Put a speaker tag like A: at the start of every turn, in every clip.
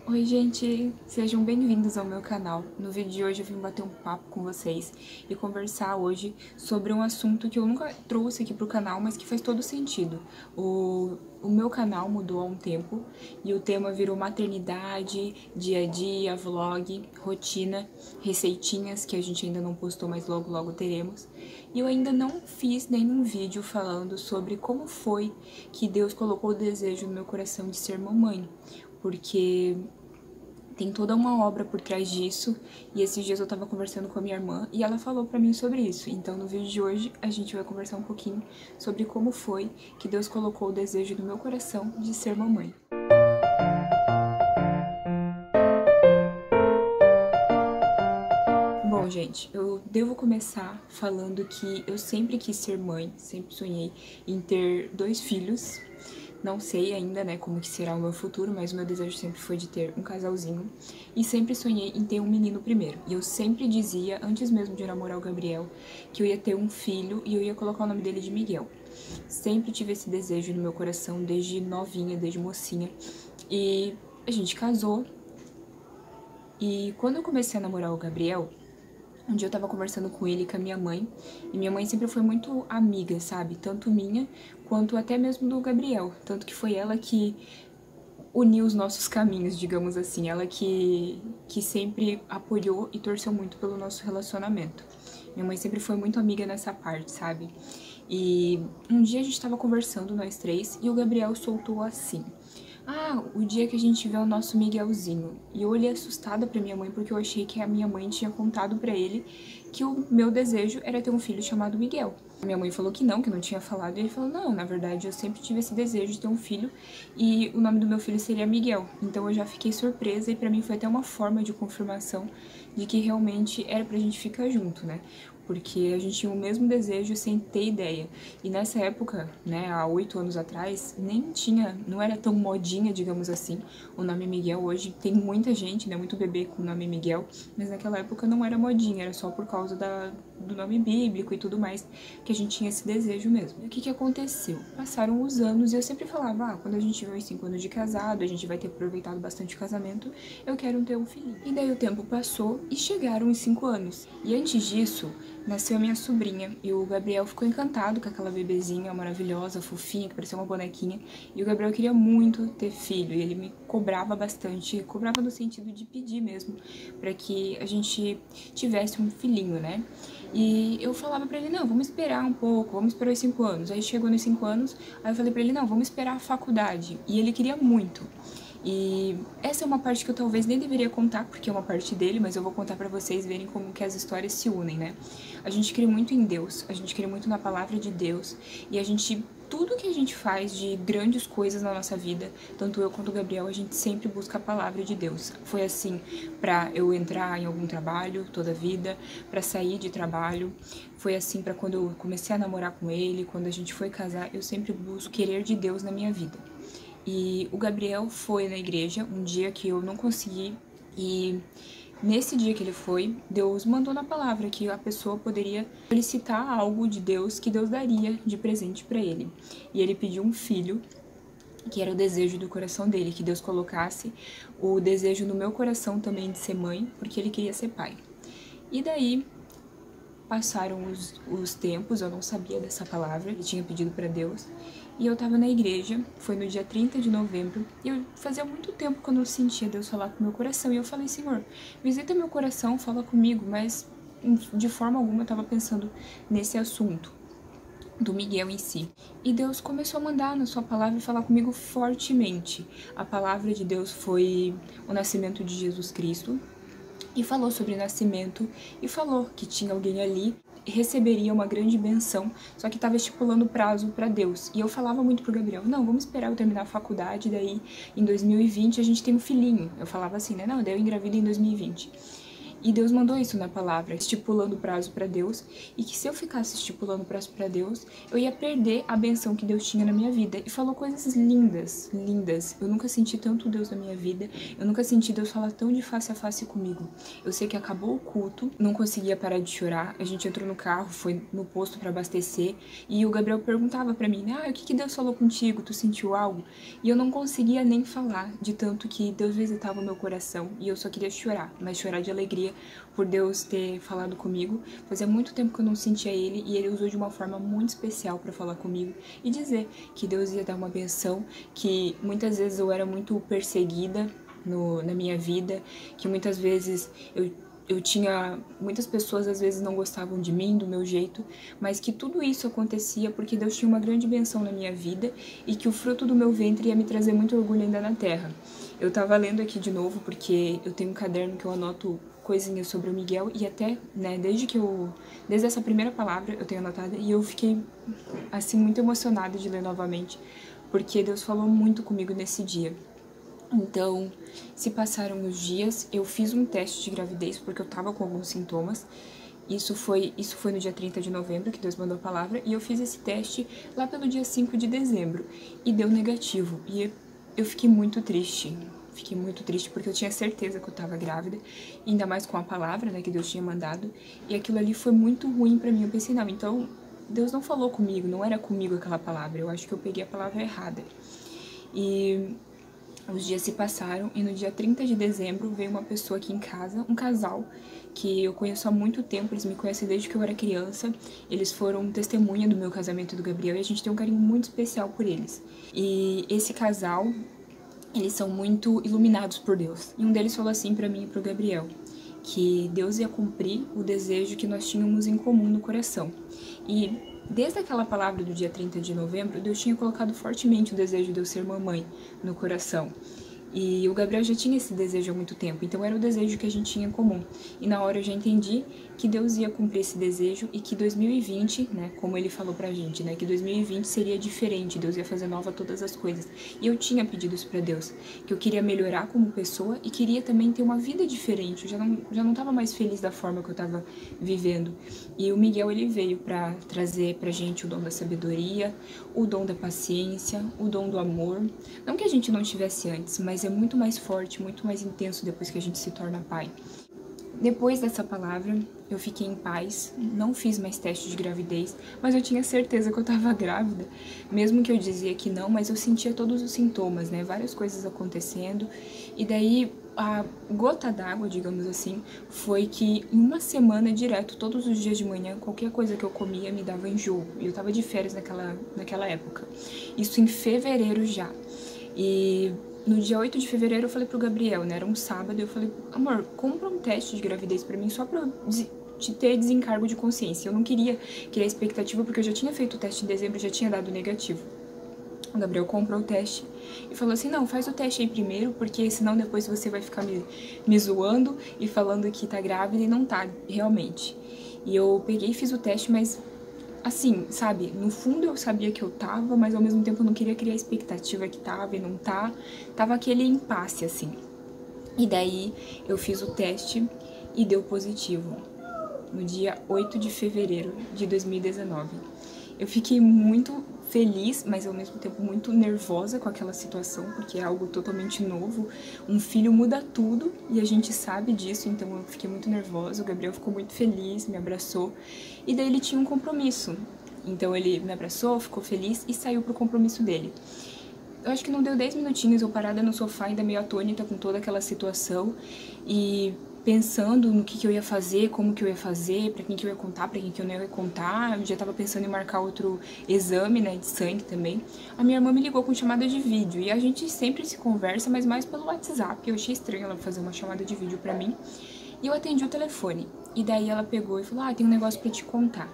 A: Oi, gente! Sejam bem-vindos ao meu canal. No vídeo de hoje eu vim bater um papo com vocês e conversar hoje sobre um assunto que eu nunca trouxe aqui pro canal, mas que faz todo sentido. O meu canal mudou há um tempo e o tema virou maternidade, dia a dia, vlog, rotina, receitinhas que a gente ainda não postou, mas logo logo teremos. E eu ainda não fiz nenhum vídeo falando sobre como foi que Deus colocou o desejo no meu coração de ser mamãe, porque tem toda uma obra por trás disso, e esses dias eu tava conversando com a minha irmã e ela falou pra mim sobre isso. Então no vídeo de hoje a gente vai conversar um pouquinho sobre como foi que Deus colocou o desejo no meu coração de ser mamãe. Bom, gente, eu devo começar falando que eu sempre quis ser mãe, sempre sonhei em ter 2 filhos. Não sei ainda, né, como que será o meu futuro, mas o meu desejo sempre foi de ter um casalzinho. E sempre sonhei em ter um menino primeiro. E eu sempre dizia, antes mesmo de namorar o Gabriel, que eu ia ter um filho e eu ia colocar o nome dele de Miguel. Sempre tive esse desejo no meu coração, desde novinha, desde mocinha. E a gente casou. E quando eu comecei a namorar o Gabriel, um dia eu tava conversando com ele e com a minha mãe, e minha mãe sempre foi muito amiga, sabe? Tanto minha, quanto até mesmo do Gabriel. Tanto que foi ela que uniu os nossos caminhos, digamos assim. Ela que sempre apoiou e torceu muito pelo nosso relacionamento. Minha mãe sempre foi muito amiga nessa parte, sabe? E um dia a gente tava conversando, nós três, e o Gabriel soltou assim: ah, o dia que a gente vê o nosso Miguelzinho. E eu olhei assustada pra minha mãe porque eu achei que a minha mãe tinha contado pra ele que o meu desejo era ter um filho chamado Miguel. Minha mãe falou que não tinha falado, e ele falou: não, na verdade eu sempre tive esse desejo de ter um filho e o nome do meu filho seria Miguel. Então eu já fiquei surpresa e pra mim foi até uma forma de confirmação de que realmente era pra gente ficar junto, né? Porque a gente tinha o mesmo desejo sem ter ideia. E nessa época, né, há 8 anos atrás, nem tinha, não era tão modinha, digamos assim, o nome Miguel. Hoje tem muita gente, né, muito bebê com o nome Miguel, mas naquela época não era modinha, era só por causa do nome bíblico e tudo mais que a gente tinha esse desejo mesmo. E o que aconteceu? Passaram os anos e eu sempre falava: ah, quando a gente tiver uns 5 anos de casado, a gente vai ter aproveitado bastante o casamento, eu quero ter um filhinho. E daí o tempo passou e chegaram os 5 anos. E antes disso, nasceu a minha sobrinha, e o Gabriel ficou encantado com aquela bebezinha maravilhosa, fofinha, que parecia uma bonequinha. E o Gabriel queria muito ter filho, e ele me cobrava bastante, cobrava no sentido de pedir mesmo, para que a gente tivesse um filhinho, né? E eu falava pra ele: não, vamos esperar um pouco, vamos esperar os 5 anos. Aí chegou nos 5 anos, aí eu falei pra ele: não, vamos esperar a faculdade. E ele queria muito. E essa é uma parte que eu talvez nem deveria contar, porque é uma parte dele, mas eu vou contar pra vocês verem como que as histórias se unem, né? A gente crê muito em Deus, a gente crê muito na palavra de Deus, e a gente, tudo que a gente faz de grandes coisas na nossa vida, tanto eu quanto o Gabriel, a gente sempre busca a palavra de Deus. Foi assim pra eu entrar em algum trabalho toda a vida, pra sair de trabalho, foi assim pra quando eu comecei a namorar com ele, quando a gente foi casar, eu sempre busco querer de Deus na minha vida. E o Gabriel foi na igreja um dia que eu não consegui, e nesse dia que ele foi, Deus mandou na palavra que a pessoa poderia solicitar algo de Deus que Deus daria de presente para ele. E ele pediu um filho, que era o desejo do coração dele, que Deus colocasse o desejo no meu coração também de ser mãe, porque ele queria ser pai. E daí passaram os tempos, eu não sabia dessa palavra, ele tinha pedido para Deus, e eu tava na igreja, foi no dia 30 de novembro, e eu fazia muito tempo que eu não sentia Deus falar com o meu coração, e eu falei: Senhor, visita meu coração, fala comigo, mas de forma alguma eu tava pensando nesse assunto do Miguel em si. E Deus começou a mandar na sua palavra e falar comigo fortemente. A palavra de Deus foi o nascimento de Jesus Cristo, e falou sobre nascimento, e falou que tinha alguém ali que receberia uma grande benção, só que estava estipulando prazo para Deus. E eu falava muito pro Gabriel: não, vamos esperar eu terminar a faculdade, daí em 2020 a gente tem um filhinho. Eu falava assim, né? Não, daí eu engravido em 2020. E Deus mandou isso na palavra, estipulando prazo para Deus, e que se eu ficasse estipulando prazo para Deus, eu ia perder a benção que Deus tinha na minha vida. E falou coisas lindas, lindas. Eu nunca senti tanto Deus na minha vida, eu nunca senti Deus falar tão de face a face comigo. Eu sei que acabou o culto, não conseguia parar de chorar, a gente entrou no carro, foi no posto para abastecer, e o Gabriel perguntava para mim, o que Deus falou contigo? Tu sentiu algo? E eu não conseguia nem falar, de tanto que Deus visitava o meu coração, e eu só queria chorar, mas chorar de alegria por Deus ter falado comigo. Fazia muito tempo que eu não sentia Ele, e Ele usou de uma forma muito especial para falar comigo e dizer que Deus ia dar uma benção, que muitas vezes eu era muito perseguida na minha vida, que muitas vezes eu tinha... Muitas pessoas às vezes não gostavam de mim, do meu jeito, mas que tudo isso acontecia porque Deus tinha uma grande benção na minha vida e que o fruto do meu ventre ia me trazer muito orgulho ainda na terra. Eu tava lendo aqui de novo porque eu tenho um caderno que eu anoto coisinhas sobre o Miguel e até, desde essa primeira palavra eu tenho anotada e eu fiquei, assim, muito emocionada de ler novamente, porque Deus falou muito comigo nesse dia. Então, se passaram os dias, eu fiz um teste de gravidez porque eu tava com alguns sintomas. Isso foi no dia 30 de novembro que Deus mandou a palavra, e eu fiz esse teste lá pelo dia 5 de dezembro e deu negativo. E eu fiquei muito triste. Fiquei muito triste porque eu tinha certeza que eu tava grávida, ainda mais com a palavra, que Deus tinha mandado. E aquilo ali foi muito ruim pra mim. Eu pensei, não, então Deus não falou comigo, não era comigo aquela palavra. Eu acho que eu peguei a palavra errada. E os dias se passaram e no dia 30 de dezembro veio uma pessoa aqui em casa, um casal que eu conheço há muito tempo, eles me conhecem desde que eu era criança. Eles foram testemunha do meu casamento e do Gabriel e a gente tem um carinho muito especial por eles. E esse casal, eles são muito iluminados por Deus. E um deles falou assim pra mim e pro Gabriel, que Deus ia cumprir o desejo que nós tínhamos em comum no coração. E desde aquela palavra do dia 30 de novembro, Deus tinha colocado fortemente o desejo de eu ser mamãe no coração. E o Gabriel já tinha esse desejo há muito tempo, então era o desejo que a gente tinha em comum. E na hora eu já entendi que Deus ia cumprir esse desejo e que 2020, como ele falou pra gente, que 2020 seria diferente, Deus ia fazer nova todas as coisas. E eu tinha pedido isso pra Deus, que eu queria melhorar como pessoa e queria também ter uma vida diferente. Eu já não tava mais feliz da forma que eu tava vivendo. E o Miguel, ele veio pra trazer pra gente o dom da sabedoria, o dom da paciência, o dom do amor. Não que a gente não tivesse antes, mas é muito mais forte, muito mais intenso depois que a gente se torna pai. Depois dessa palavra, eu fiquei em paz, não fiz mais teste de gravidez, mas eu tinha certeza que eu estava grávida, mesmo que eu dizia que não, mas eu sentia todos os sintomas, várias coisas acontecendo, e daí a gota d'água, digamos assim, foi que em uma semana direto, todos os dias de manhã, qualquer coisa que eu comia me dava enjoo, e eu estava de férias naquela época, isso em fevereiro já, e no dia 8 de fevereiro eu falei pro Gabriel, era um sábado, eu falei, amor, compra um teste de gravidez pra mim só pra te ter desencargo de consciência. Eu não queria criar expectativa porque eu já tinha feito o teste em dezembro e já tinha dado negativo. O Gabriel comprou o teste e falou assim, não, faz o teste aí primeiro, porque senão depois você vai ficar me zoando e falando que tá grávida e não tá, realmente. E eu peguei e fiz o teste, mas assim, sabe, no fundo eu sabia que eu tava, mas ao mesmo tempo eu não queria criar expectativa que tava e não tá. Tava aquele impasse, assim. E daí eu fiz o teste e deu positivo, no dia 8 de fevereiro de 2019. Eu fiquei muito feliz, mas ao mesmo tempo muito nervosa com aquela situação, porque é algo totalmente novo. Um filho muda tudo e a gente sabe disso, então eu fiquei muito nervosa. O Gabriel ficou muito feliz, me abraçou, e daí ele tinha um compromisso. Então ele me abraçou, ficou feliz e saiu pro compromisso dele. Eu acho que não deu 10 minutinhos, eu parada no sofá, ainda meio atônita com toda aquela situação, e pensando no que eu ia fazer, como que eu ia fazer, pra quem que eu ia contar, pra quem que eu não ia contar. Eu já tava pensando em marcar outro exame, de sangue também. A minha irmã me ligou com chamada de vídeo, e a gente sempre se conversa, mas mais pelo WhatsApp. Eu achei estranho ela fazer uma chamada de vídeo pra mim, e eu atendi o telefone. E daí ela pegou e falou, tem um negócio pra te contar.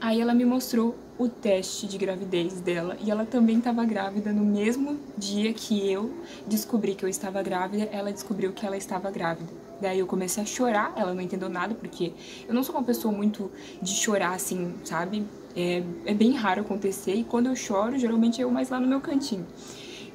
A: Aí ela me mostrou o teste de gravidez dela, e ela também estava grávida no mesmo dia que eu descobri que eu estava grávida, ela descobriu que ela estava grávida. Daí eu comecei a chorar, ela não entendeu nada, porque eu não sou uma pessoa muito de chorar assim, sabe? É bem raro acontecer, e quando eu choro, geralmente é eu mais lá no meu cantinho.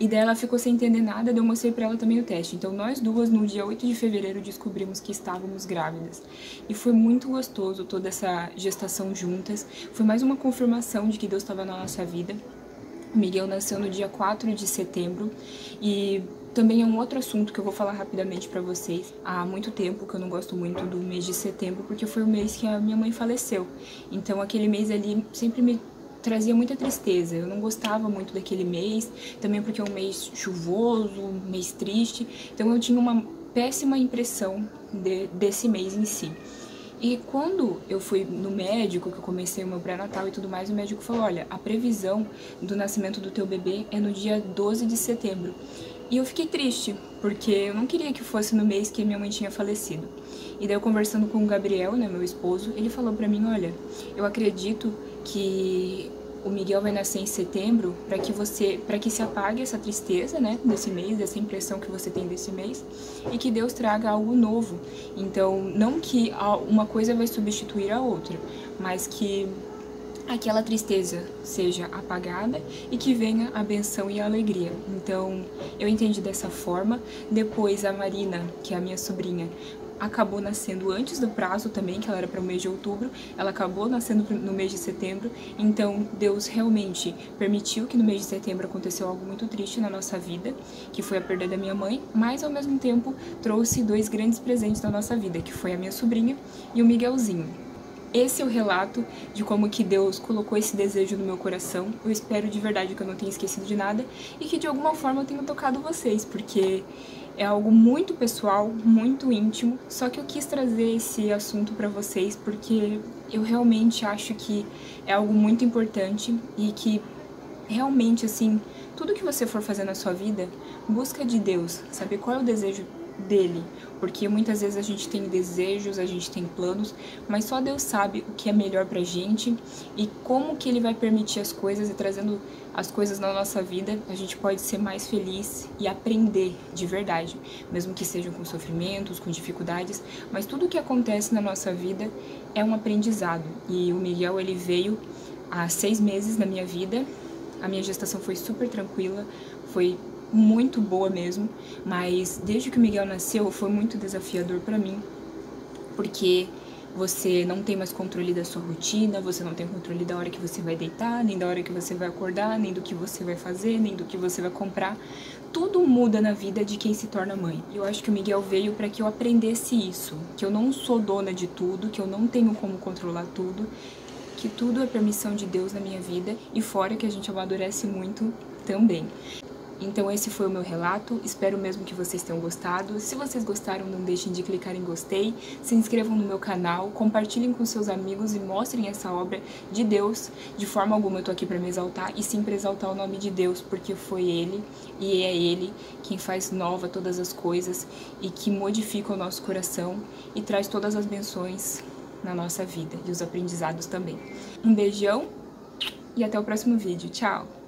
A: E daí ela ficou sem entender nada, daí eu mostrei pra ela também o teste. Então nós duas, no dia 8 de fevereiro, descobrimos que estávamos grávidas. E foi muito gostoso toda essa gestação juntas. Foi mais uma confirmação de que Deus estava na nossa vida. O Miguel nasceu no dia 4 de setembro e também é um outro assunto que eu vou falar rapidamente pra vocês. Há muito tempo que eu não gosto muito do mês de setembro, porque foi o mês que a minha mãe faleceu. Então aquele mês ali sempre me trazia muita tristeza. Eu não gostava muito daquele mês, também porque é um mês chuvoso, um mês triste. Então eu tinha uma péssima impressão desse mês em si. E quando eu fui no médico, que eu comecei o meu pré-natal e tudo mais, o médico falou, olha, a previsão do nascimento do teu bebê é no dia 12 de setembro. E eu fiquei triste, porque eu não queria que fosse no mês que minha mãe tinha falecido. E daí eu conversando com o Gabriel, né, meu esposo, ele falou pra mim, olha, eu acredito que o Miguel vai nascer em setembro para que se apague essa tristeza, né, desse mês, dessa impressão que você tem desse mês, e que Deus traga algo novo. Então, não que uma coisa vai substituir a outra, mas que aquela tristeza seja apagada e que venha a benção e a alegria. Então, eu entendi dessa forma. Depois, a Marina, que é a minha sobrinha, acabou nascendo antes do prazo também, que ela era para o mês de outubro, ela acabou nascendo no mês de setembro, então Deus realmente permitiu que no mês de setembro aconteceu algo muito triste na nossa vida, que foi a perda da minha mãe, mas ao mesmo tempo trouxe dois grandes presentes na nossa vida, que foi a minha sobrinha e o Miguelzinho. Esse é o relato de como que Deus colocou esse desejo no meu coração. Eu espero de verdade que eu não tenha esquecido de nada e que de alguma forma eu tenha tocado vocês, porque é algo muito pessoal, muito íntimo, só que eu quis trazer esse assunto pra vocês porque eu realmente acho que é algo muito importante e que realmente, assim, tudo que você for fazer na sua vida, busca de Deus, saber qual é o desejo dele, porque muitas vezes a gente tem desejos, a gente tem planos, mas só Deus sabe o que é melhor pra gente e como que ele vai permitir as coisas e trazendo as coisas na nossa vida, a gente pode ser mais feliz e aprender de verdade, mesmo que sejam com sofrimentos, com dificuldades, mas tudo que acontece na nossa vida é um aprendizado. E o Miguel, ele veio há 6 meses na minha vida, a minha gestação foi super tranquila, foi muito boa mesmo, mas desde que o Miguel nasceu foi muito desafiador pra mim, porque você não tem mais controle da sua rotina, você não tem controle da hora que você vai deitar, nem da hora que você vai acordar, nem do que você vai fazer, nem do que você vai comprar. Tudo muda na vida de quem se torna mãe. E eu acho que o Miguel veio para que eu aprendesse isso, que eu não sou dona de tudo, que eu não tenho como controlar tudo, que tudo é permissão de Deus na minha vida e fora que a gente amadurece muito também. Então esse foi o meu relato, espero mesmo que vocês tenham gostado. Se vocês gostaram, não deixem de clicar em gostei, se inscrevam no meu canal, compartilhem com seus amigos e mostrem essa obra de Deus. De forma alguma eu tô aqui para me exaltar, e sim para exaltar o nome de Deus, porque foi Ele e é Ele quem faz nova todas as coisas e que modifica o nosso coração e traz todas as benções na nossa vida e os aprendizados também. Um beijão e até o próximo vídeo. Tchau!